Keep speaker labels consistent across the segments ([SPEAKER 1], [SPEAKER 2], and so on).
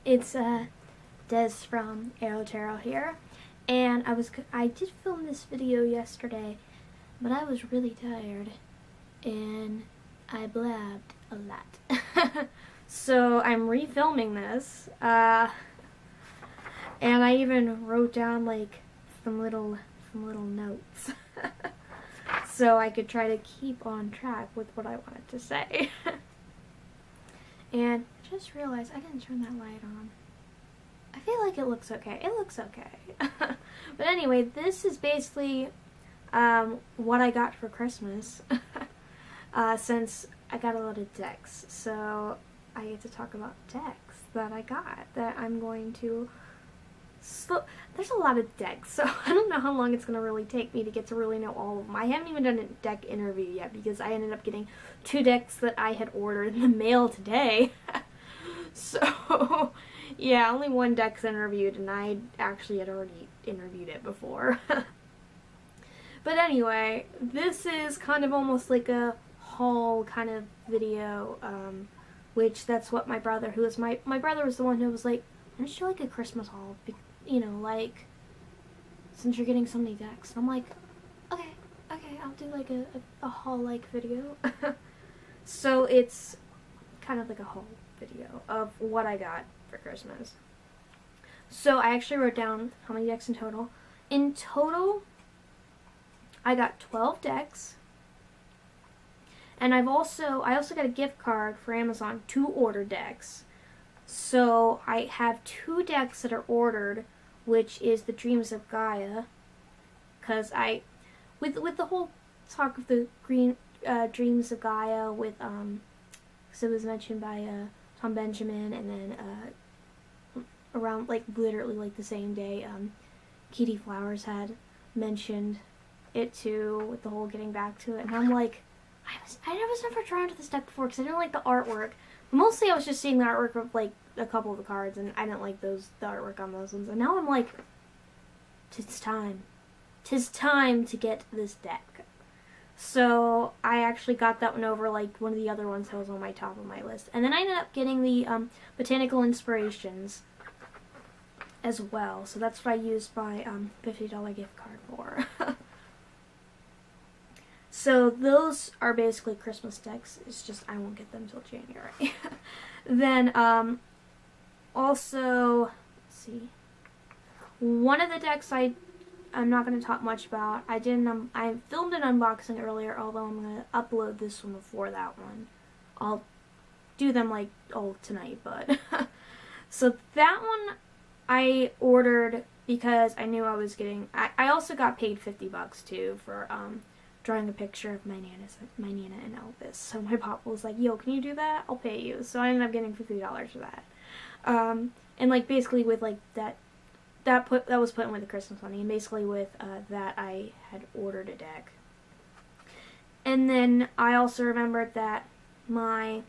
[SPEAKER 1] It's Des from Aro-Tarot here, and I did film this video yesterday, but I was really tired, and I blabbed a lot. So I'm refilming this, and I even wrote down like some little notes, so I could try to keep on track with what I wanted to say. And I just realized I didn't turn that light on. I feel like it looks okay. It looks okay. But anyway, this is basically what I got for Christmas. Since I got a lot of decks. So I get to talk about decks that I got that I'm going to... There's a lot of decks, so I don't know how long it's going to really take me to get to really know all of them. I haven't even done a deck interview yet because I ended up getting 2 decks that I had ordered in the mail today. So, yeah, only 1 deck's interviewed, and I actually had already interviewed it before. But anyway, this is kind of almost like a haul kind of video, which that's what my brother, who was my brother was the one who was like, why don't you do like a Christmas haul? You know, like, since you're getting so many decks. And I'm like, okay, I'll do like a haul-like video. So it's kind of like a haul video of what I got for Christmas. So I actually wrote down how many decks in total. In total, I got 12 decks. And I also got a gift card for Amazon to order decks. So I have 2 decks that are ordered, which is the Dreams of Gaia, because with the whole talk of the Dreams of Gaia, with so it was mentioned by Tom Benjamin, and then around like literally like the same day, Kitty Flowers had mentioned it too, with the whole getting back to it, and I'm like, I was never drawn to this deck before because I didn't like the artwork. Mostly I was just seeing the artwork of like a couple of the cards, and I didn't like the artwork on those ones. And now I'm like, tis time. Tis time to get this deck. So I actually got that one over like one of the other ones that was on my top of my list. And then I ended up getting the Botanical Inspirations as well. So that's what I used my $50 gift card for. So those are basically Christmas decks. It's just I won't get them till January. Then also, let's see. One of the decks I'm not going to talk much about. I filmed an unboxing earlier, although I'm going to upload this one before that one. I'll do them like tonight, but so that one I ordered because I knew I was getting. I also got paid $50 too for drawing a picture of my Nana and Elvis. So my papa was like, yo, can you do that? I'll pay you. So I ended up getting $50 for that. And like basically with like that was put in with the Christmas money, and basically with that I had ordered a deck. And then I also remembered that my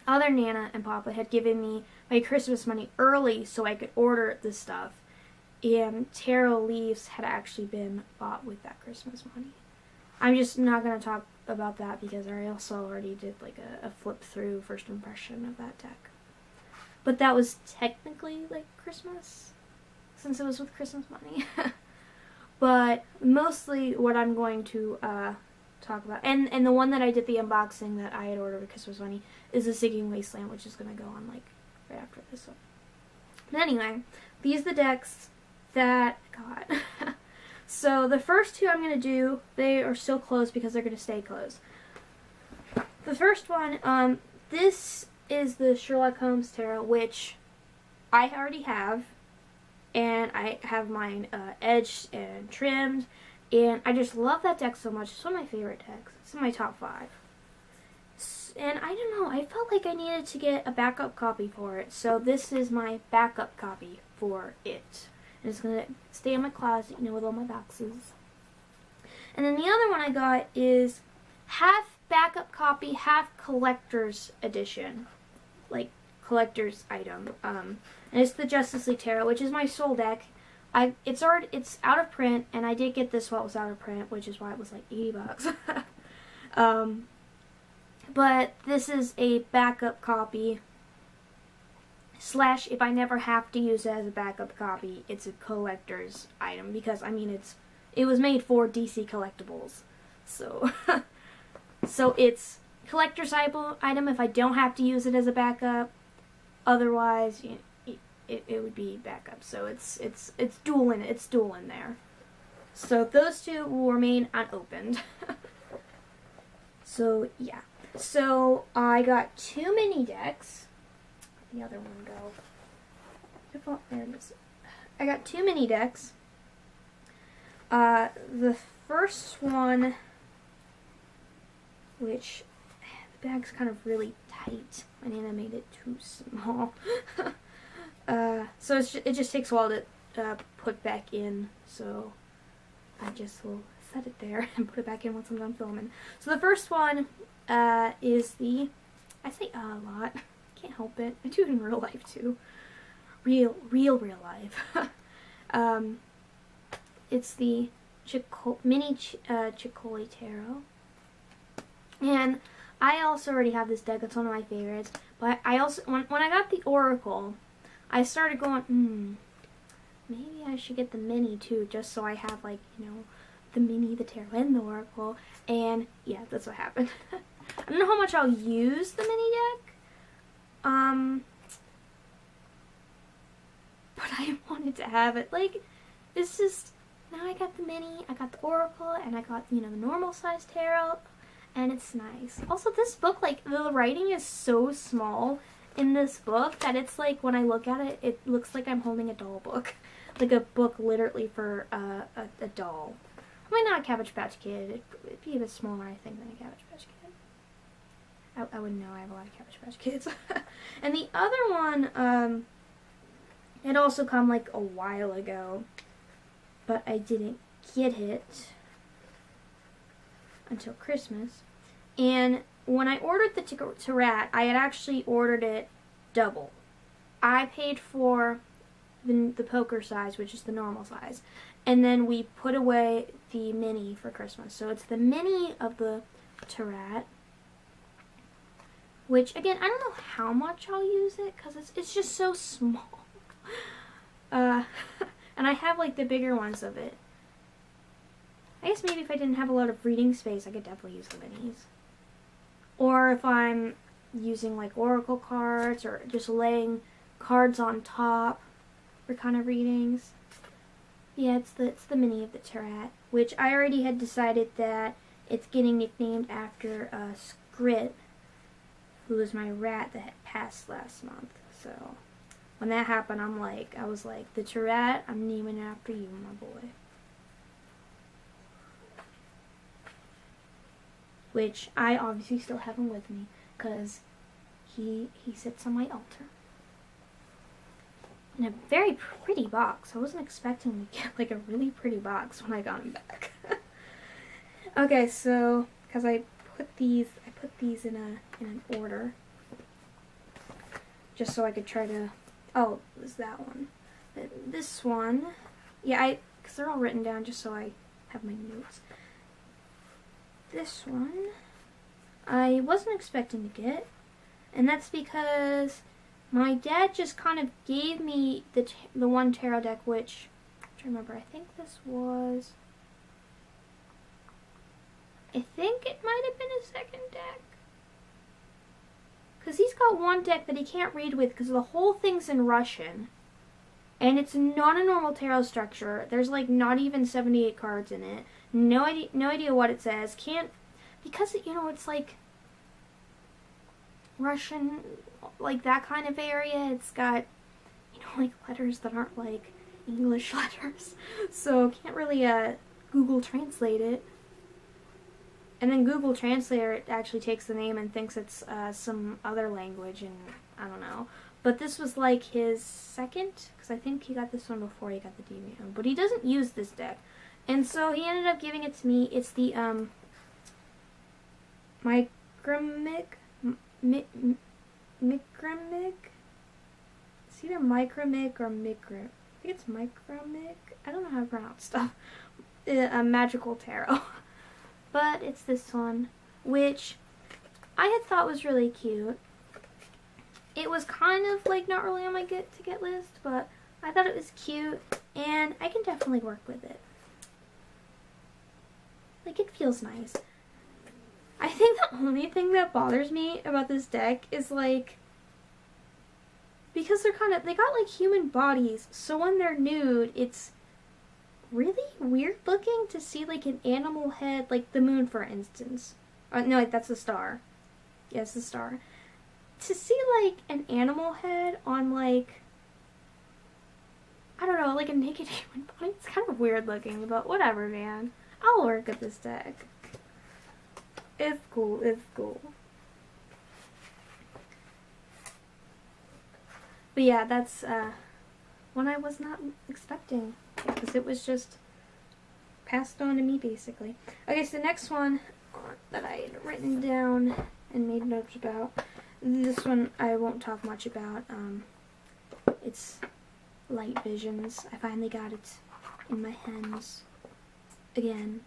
[SPEAKER 1] other Nana and Papa had given me my Christmas money early so I could order the stuff. And tarot leaves had actually been bought with that Christmas money. I'm just not going to talk about that because I also already did like a flip through first impression of that deck. But that was technically like Christmas, since it was with Christmas money. But mostly what I'm going to talk about, and the one that I did the unboxing that I had ordered with Christmas money, is the Singing Wasteland, which is going to go on like right after this one. But anyway, these are the decks that I got. So the first 2 I'm going to do, they are still closed because they're going to stay closed. The first one, this is the Sherlock Holmes Tarot, which I already have, and I have mine edged and trimmed, and I just love that deck so much. It's one of my favorite decks. It's in my top 5. And I don't know, I felt like I needed to get a backup copy for it, so this is my backup copy for it. And it's going to stay in my closet, you know, with all my boxes. And then the other one I got is half backup copy, half collector's edition. Like, collector's item. And it's the Justice League Tarot, which is my soul deck. It's out of print, and I did get this while it was out of print, which is why it was like $80. But this is a backup copy Slash, if I never have to use it as a backup copy, it's a collector's item, because, I mean, it was made for DC collectibles. So, so it's collector's item if I don't have to use it as a backup. Otherwise, you know, it would be backup. So it's dual in there. So those two will remain unopened. So yeah. So I got 2 mini decks. The other one go. There it is. I got 2 mini decks. The first one, which the bag's kind of really tight. My Nana made it too small. So it just takes a while to put back in. So I just will set it there and put it back in once I'm done filming. So the first one is the, I say a lot. Can't help it. I do it in real life too. Real life. It's the mini Ceccoli Tarot. And I also already have this deck. It's one of my favorites. But I also, when I got the Oracle, I started going, maybe I should get the mini too, just so I have, like, you know, the mini, the Tarot, and the Oracle. And yeah, that's what happened. I don't know how much I'll use the mini deck. But I wanted to have it. Like, it's just, now I got the mini, I got the Oracle, and I got, you know, the normal size Tarot, and it's nice. Also, this book, like, the writing is so small in this book that it's like, when I look at it, it looks like I'm holding a doll book. Like a book literally for a doll. I mean, not a Cabbage Patch Kid. It'd be a bit smaller, I think, than a Cabbage Patch Kid. I wouldn't know. I have a lot of Cabbage Patch Kids. And the other one, it also come like a while ago, but I didn't get it until Christmas. And when I ordered the TaRat, I had actually ordered it double. I paid for the poker size, which is the normal size, and then we put away the mini for Christmas. So it's the mini of the TaRat, which, again, I don't know how much I'll use it, because it's just so small. And I have, like, the bigger ones of it. I guess maybe if I didn't have a lot of reading space, I could definitely use the minis. Or if I'm using, like, Oracle cards, or just laying cards on top for kind of readings. Yeah, it's the mini of the TaRat, which I already had decided that it's getting nicknamed after Scrit, who was my rat that had passed last month. So when that happened, I was like, the TaRat, I'm naming it after you, my boy. Which I obviously still have him with me, because he sits on my altar. In a very pretty box. I wasn't expecting to get, like, a really pretty box when I got him back. Okay, so, because I put these in an order, just so I could try to, oh, it was that one. This one, yeah, because they're all written down just so I have my notes. This one, I wasn't expecting to get, and that's because my dad just kind of gave me the one tarot deck, which, I'm trying to remember, I think it might have been a second deck. Because he's got one deck that he can't read with because the whole thing's in Russian. And it's not a normal tarot structure. There's, like, not even 78 cards in it. No idea what it says. Because, you know, it's, like, Russian, like, that kind of area. It's got, you know, like, letters that aren't, like, English letters. So, can't really, Google Translate it. And then Google Translator, it actually takes the name and thinks it's some other language, and I don't know. But this was like his second, because I think he got this one before he got the DVD. But he doesn't use this deck. And so he ended up giving it to me. It's the Micromic. It's either Micromic or Micro. I think it's Micromic. I don't know how to pronounce stuff. A magical tarot. But it's this one, which I had thought was really cute. it was kind of like not really on my get list, but I thought it was cute and I can definitely work with it. Like, it feels nice. I think the only thing that bothers me about this deck is like, because they got like human bodies, so when they're nude, it's really weird looking to see like an animal head, like the moon for instance. No, like, that's the star. Yes, the star. To see like an animal head on like, I don't know, like a naked human body, it's kind of weird looking, but whatever, man. I'll work at this deck. It's cool, it's cool. But yeah, that's one I was not expecting, because it was just passed on to me, basically. Okay, so the next one that I had written down and made notes about, this one I won't talk much about. It's Light Visions. I finally got it in my hands again.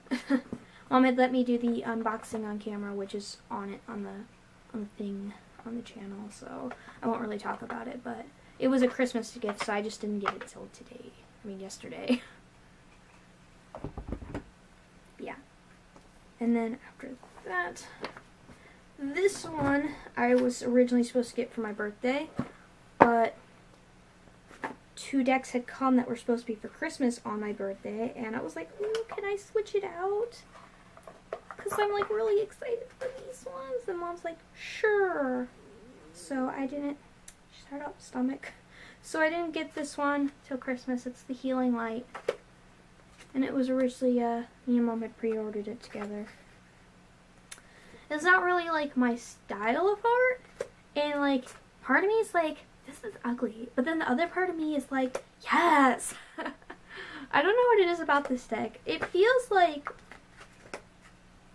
[SPEAKER 1] Mom had let me do the unboxing on camera, which is on the thing on the channel, so I won't really talk about it, but it was a Christmas gift, so I just didn't get it till today. I mean, yesterday. Yeah. And then after that, this one I was originally supposed to get for my birthday, but 2 decks had come that were supposed to be for Christmas on my birthday, and I was like, ooh, can I switch it out? Because I'm like really excited for these ones. And Mom's like, sure. So I didn't, shut up, stomach. So I didn't get this one till Christmas. It's the Healing Light. And it was originally, me and Mom had pre-ordered it together. It's not really like my style of art. And like, part of me is like, this is ugly. But then the other part of me is like, yes. I don't know what it is about this deck. It feels like,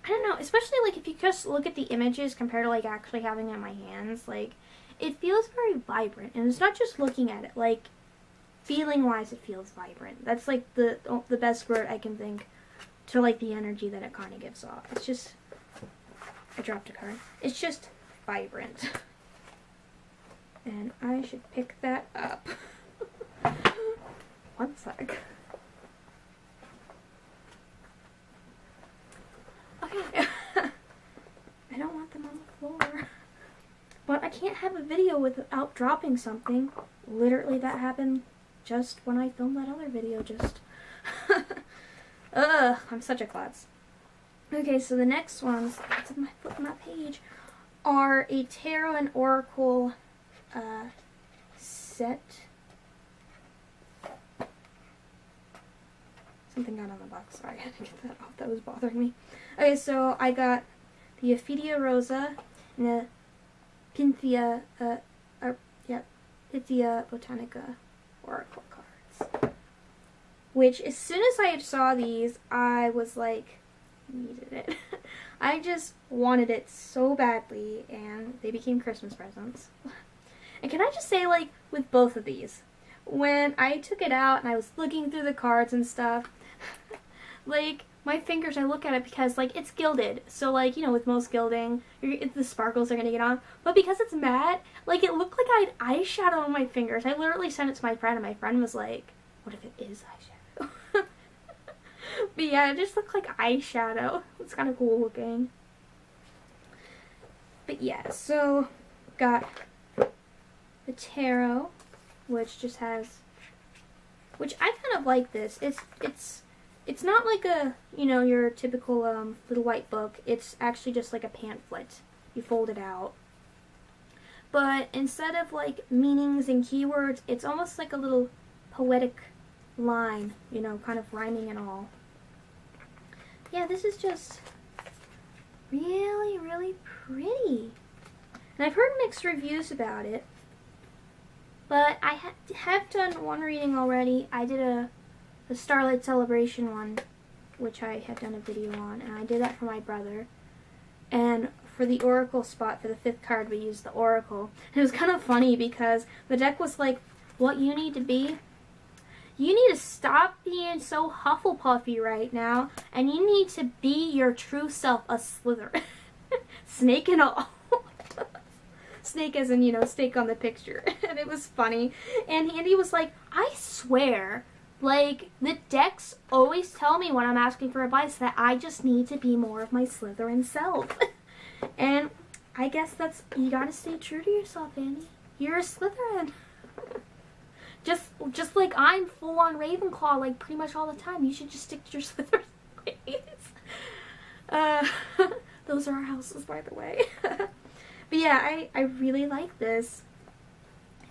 [SPEAKER 1] I don't know, especially like if you just look at the images compared to like actually having it in my hands, like it feels very vibrant. And it's not just looking at it, like feeling wise it feels vibrant. That's like the best word I can think to like the energy that it kind of gives off. It's just, I dropped a card. It's just vibrant. And I should pick that up. One sec. Okay. I don't want them on the floor. But I can't have a video without dropping something. Literally, that happened just when I filmed that other video, just. Ugh, I'm such a klutz. Okay, so the next ones, it's on my page, are a tarot and oracle set. Something got on the box. Sorry, I had to get that off. That was bothering me. Okay, so I got the Ophidia Rosa and the Pythia, Pythia Botanica Oracle cards. Which, as soon as I saw these, I was like, needed it. I just wanted it so badly, and they became Christmas presents. And can I just say, like, with both of these, when I took it out and I was looking through the cards and stuff, like, my fingers, I look at it because, like, it's gilded. So, like, you know, with most gilding, the sparkles are going to get on. But because it's matte, like, it looked like I had eyeshadow on my fingers. I literally sent it to my friend, and my friend was like, what if it is eyeshadow? But yeah, it just looked like eyeshadow. It's kind of cool looking. But yeah, so, got the tarot, which just has, which I kind of like this. It's not like a, you know, your typical little white book. It's actually just like a pamphlet. You fold it out. But instead of like meanings and keywords, it's almost like a little poetic line, you know, kind of rhyming and all. Yeah, this is just really, really pretty. And I've heard mixed reviews about it. But I have done one reading already. I did a Starlight Celebration one, which I had done a video on, and I did that for my brother. And for the Oracle spot, for the 5th card, we used the Oracle. And it was kind of funny because the deck was like, what you need to be? You need to stop being so Hufflepuffy right now, and you need to be your true self, a Slytherin. Snake and all. Snake as in, you know, snake on the picture. And it was funny. And Andy was like, I swear, like, the decks always tell me when I'm asking for advice that I just need to be more of my Slytherin self. And I guess that's, you gotta stay true to yourself, Andy. You're a Slytherin. Just like I'm full on Ravenclaw, like, pretty much all the time. You should just stick to your Slytherin ways. Those are our houses, by the way. But yeah, I really like this.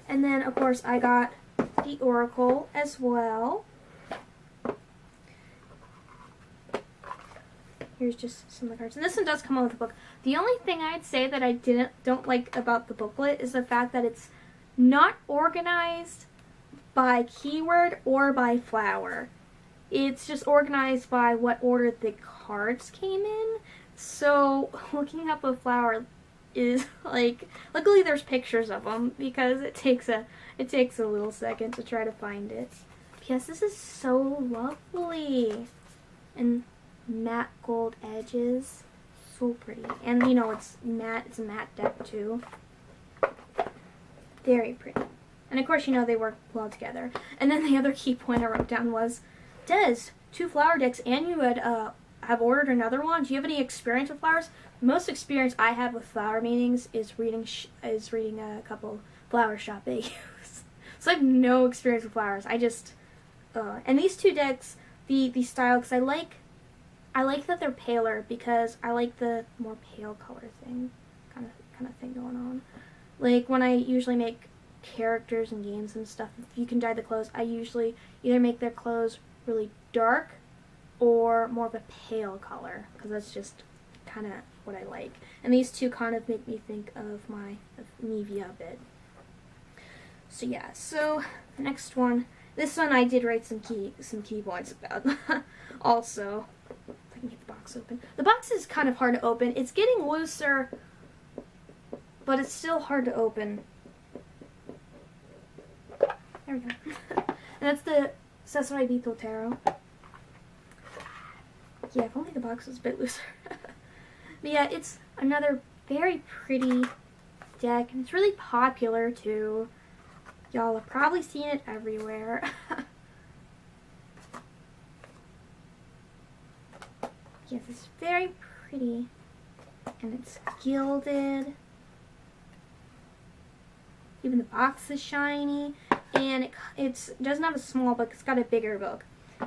[SPEAKER 1] And then, of course, I got the Oracle as well. Here's just some of the cards. And this one does come out with a book. The only thing I'd say that I don't like about the booklet is the fact that it's not organized by keyword or by flower. It's just organized by what order the cards came in. So looking up a flower is like, luckily there's pictures of them because it takes a little second to try to find it. Yes, this is so lovely. And matte gold edges, so pretty. And you know it's matte, it's a matte deck too. Very pretty. And of course, you know, they work well together. And then the other key point I wrote down was, Des, 2 flower decks, and you had have ordered another one. Do you have any experience with flowers? The most experience I have with flower meanings is reading a couple flower shop AUs. So I have no experience with flowers. I just and these 2 decks, the style, because I like that they're paler because I like the more pale color thing, kind of thing going on. Like when I usually make characters and games and stuff, if you can dye the clothes, I usually either make their clothes really dark or more of a pale color, because that's just kind of what I like. And these 2 kind of make me think of Nivea a bit. So yeah, so the next one, this one I did write some key points about. Also, if I can get the box open. The box is kind of hard to open. It's getting looser, but it's still hard to open. There we go. And that's the Sasuraibito Tarot. Yeah, if only the box was a bit looser. But yeah, it's another very pretty deck, and it's really popular too. Y'all have probably seen it everywhere. Yes, it's very pretty, and it's gilded. Even the box is shiny, and it doesn't have a small book, it's got a bigger book.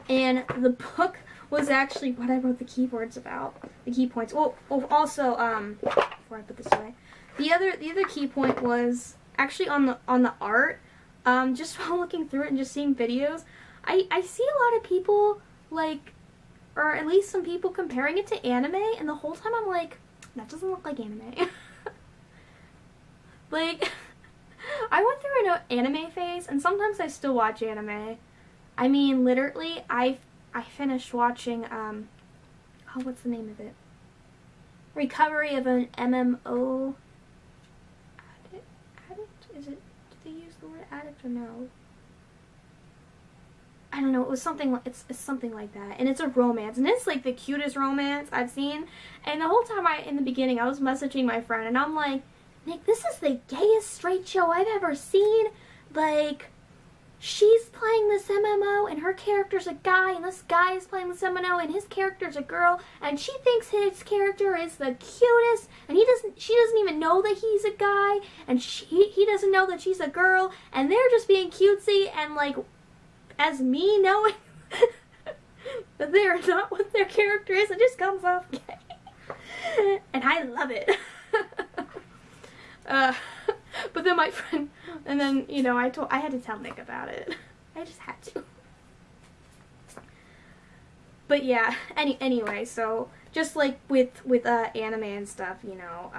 [SPEAKER 1] And the book was actually what I wrote the keywords about, the key points. Well, also, before I put this away, the other key point was actually on the art. Just while looking through it and just seeing videos, I see a lot of people, like, or at least some people comparing it to anime, and the whole time I'm like, that doesn't look like anime. Like, I went through an anime phase, and sometimes I still watch anime. I mean, literally, I finished watching, what's the name of it? Recovery of an MMO. Addict? Is it, did they use the word addict or no? I don't know, it was something, it's something like that. And it's a romance, and it's like the cutest romance I've seen. And the whole time in the beginning, I was messaging my friend, and I'm like, Nick, this is the gayest straight show I've ever seen. Like, she's playing this MMO, and her character's a guy, and this guy is playing this MMO, and his character's a girl, and she thinks his character is the cutest, and she doesn't even know that he's a guy, and he doesn't know that she's a girl, and they're just being cutesy, and like, as me knowing that they're not what their character is, it just comes off gay. And I love it. But then my friend, and then, you know, I had to tell Nick about it. I just had to. But yeah, anyway, so just like with anime and stuff, you know,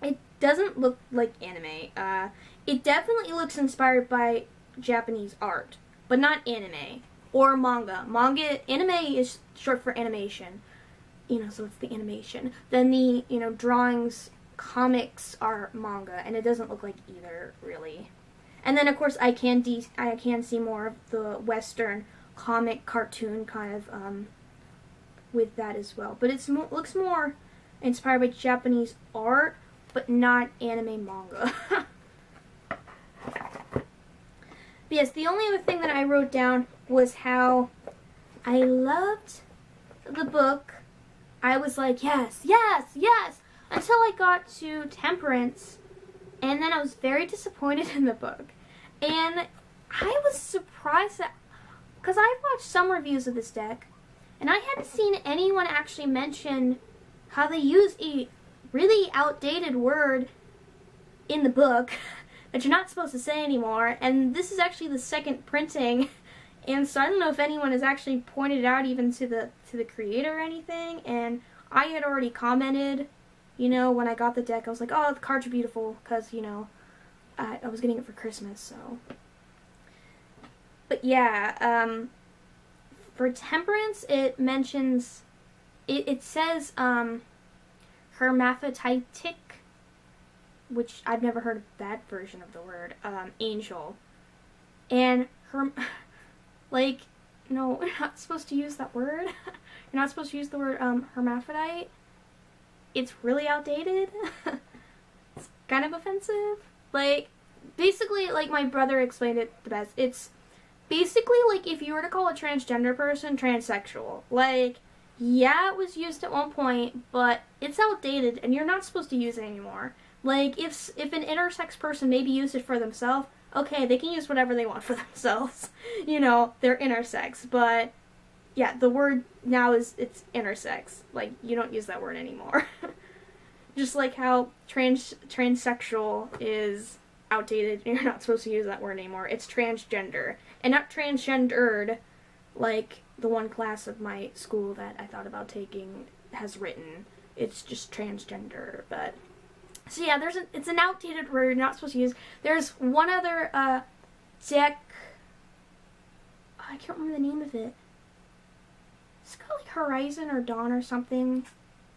[SPEAKER 1] it doesn't look like anime. It definitely looks inspired by Japanese art, but not anime or manga. Anime is short for animation, you know, so it's the animation. Then the, you know, drawings, comics are manga, and it doesn't look like either, really. And then, of course, I can see more of the Western comic cartoon kind of with that as well. But it looks more inspired by Japanese art, but not anime manga. But yes, the only other thing that I wrote down was how I loved the book. I was like, yes, yes, yes, until I got to Temperance, and then I was very disappointed in the book. And I was surprised that, because I've watched some reviews of this deck, and I hadn't seen anyone actually mention how they use a really outdated word in the book that you're not supposed to say anymore, and this is actually the second printing, and so I don't know if anyone has actually pointed it out even to the creator or anything. And I had already commented, you know, when I got the deck, I was like, oh, the cards are beautiful, because, you know, I was getting it for Christmas, so. But yeah, for Temperance, it mentions, it says, hermaphroditic, which I've never heard of that version of the word, angel. And like, no, you're not supposed to use that word. You're not supposed to use the word hermaphrodite. It's really outdated. It's kind of offensive. Like, basically, like my brother explained it the best. It's basically like if you were to call a transgender person transsexual. Like, yeah, it was used at one point, but it's outdated and you're not supposed to use it anymore. Like, if an intersex person maybe used it for themselves, okay, they can use whatever they want for themselves. You know, they're intersex. But, yeah, the word now it's intersex. Like, you don't use that word anymore. Just like how transsexual is outdated and you're not supposed to use that word anymore. It's transgender. And not transgendered, like the one class of my school that I thought about taking has written. It's just transgender, but... So yeah, it's an outdated word you're not supposed to use. There's one other deck. I can't remember the name of it. It's called like Horizon or Dawn or something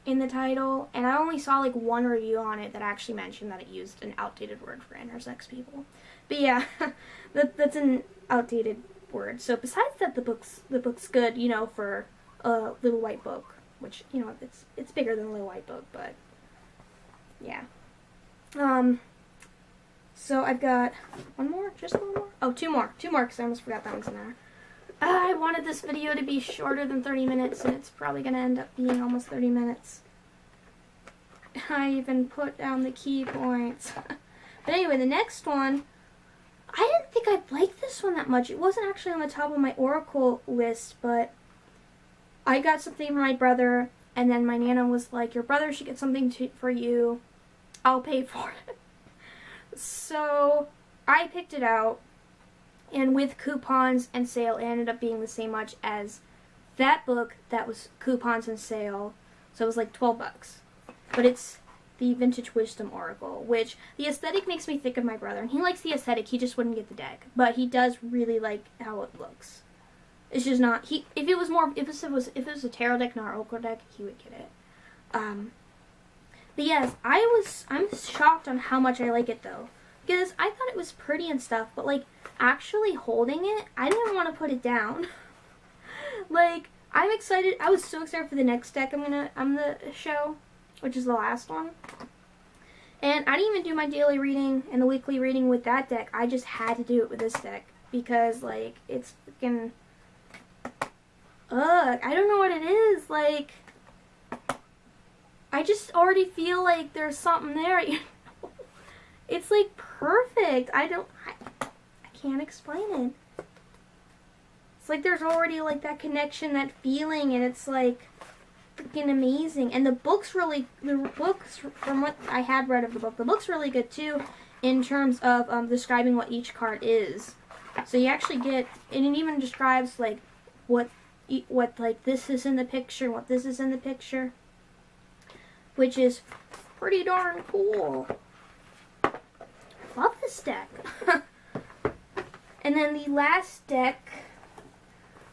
[SPEAKER 1] in the title, and I only saw like one review on it that actually mentioned that it used an outdated word for intersex people. But yeah, that's an outdated word. So besides that, the book's good, you know, for a Little White Book, which, you know, it's bigger than a Little White Book, but yeah. So I've got one more, just one more? Oh, two more, because I almost forgot that one's in there. I wanted this video to be shorter than 30 minutes, and it's probably going to end up being almost 30 minutes. I even put down the key points. But anyway, the next one, I didn't think I'd like this one that much. It wasn't actually on the top of my Oracle list, but I got something for my brother, and then my Nana was like, your brother should get something for you. I'll pay for it. So I picked it out, and with coupons and sale, it ended up being the same much as that book that was coupons and sale. So it was like $12. But it's the Vintage Wisdom Oracle, which the aesthetic makes me think of my brother. And he likes the aesthetic, he just wouldn't get the deck. But he does really like how it looks. It's just not, if it was a tarot deck, not an Oracle deck, he would get it. But yes, I'm shocked on how much I like it though. Because I thought it was pretty and stuff, but like actually holding it, I didn't want to put it down. Like, I'm excited. I was so excited for the next deck I'm gonna show, which is the last one. And I didn't even do my daily reading and the weekly reading with that deck. I just had to do it with this deck because like it's freaking I don't know what it is. Like, I just already feel like there's something there, you know? It's like perfect. I can't explain it. It's like there's already like that connection, that feeling, and it's like freaking amazing. And the books, from what I had read of the book's really good too, in terms of describing what each card is. So you actually get, and it even describes like what like this is in the picture, what this is in the picture, which is pretty darn cool. Love this deck. And then the last deck,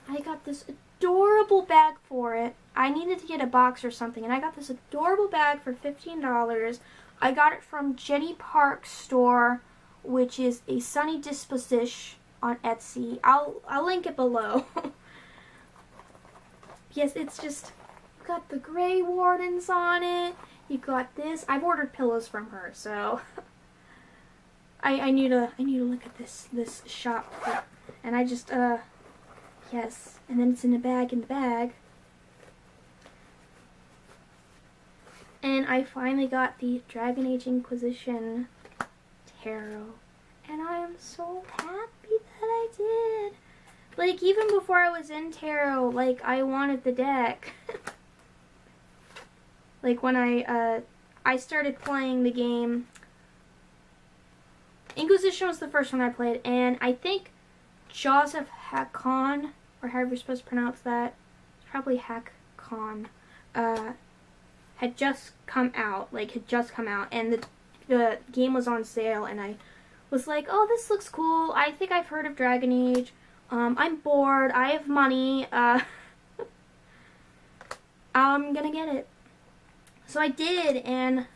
[SPEAKER 1] I got this adorable bag for it. I needed to get a box or something, and I got this adorable bag for $15. I got it from Jenny Park's store, which is a Sunny Disposition on Etsy. I'll link it below. Yes, it's just got the Grey Wardens on it. You got this. I've ordered pillows from her, so I need to look at this shop. And I just yes, and then it's in the bag. And I finally got the Dragon Age Inquisition tarot. And I am so happy that I did. Like, even before I was in tarot, like, I wanted the deck. Like, when I started playing the game, Inquisition was the first one I played, and I think Jaws of Hakkon, or however you're supposed to pronounce that, it's probably Hakkon, had just come out, and the game was on sale, and I was like, oh, this looks cool, I think I've heard of Dragon Age, I'm bored, I have money, I'm gonna get it. So I did, and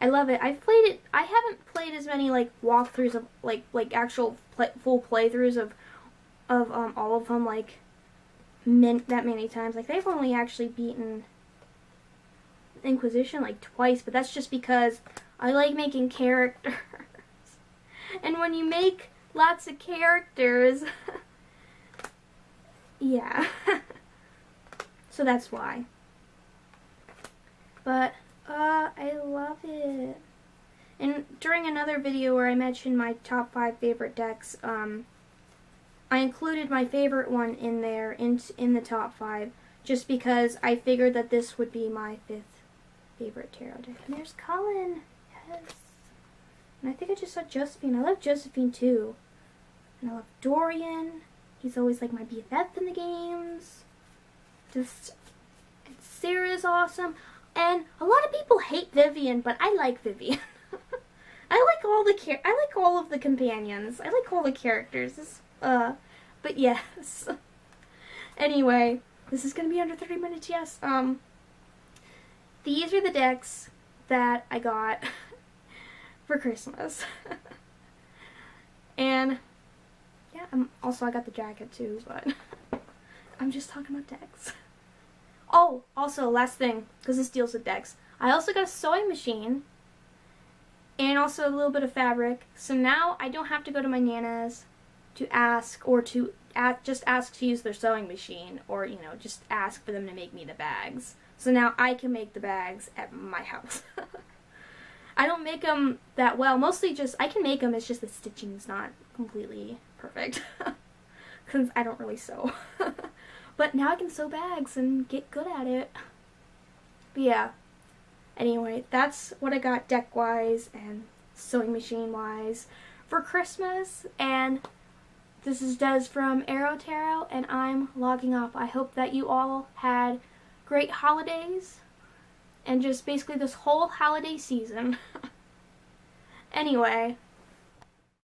[SPEAKER 1] I love it. I've played it. I haven't played as many like walkthroughs of like actual full playthroughs of all of them like that many times. Like I've only actually beaten Inquisition like twice, but that's just because I like making characters. And when you make lots of characters, yeah. So that's why. But, I love it. And during another video where I mentioned my top 5 favorite decks, I included my favorite one in there, in the top 5, just because I figured that this would be my 5th favorite tarot deck. And there's Cullen. Yes. And I think I just saw Josephine. I love Josephine too. And I love Dorian. He's always like my BFF in the games. And Sarah's awesome. And a lot of people hate Vivian, but I like Vivian. I like all of the companions. I like all the characters. But yes. Anyway, this is gonna be under 30 minutes. Yes. These are the decks that I got for Christmas. And yeah, I got the jacket too, but I'm just talking about decks. Oh, also, last thing, because this deals with decks. I also got a sewing machine, and also a little bit of fabric. So now I don't have to go to my Nana's to ask, or to just ask to use their sewing machine, or, you know, just ask for them to make me the bags. So now I can make the bags at my house. I don't make them that well. Mostly just, I can make them, it's just the stitching's not completely perfect. Because I don't really sew. But now I can sew bags and get good at it. But yeah. Anyway, that's what I got deck-wise and sewing machine-wise for Christmas. And this is Des from Aro-Tarot, and I'm logging off. I hope that you all had great holidays. And just basically this whole holiday season. Anyway,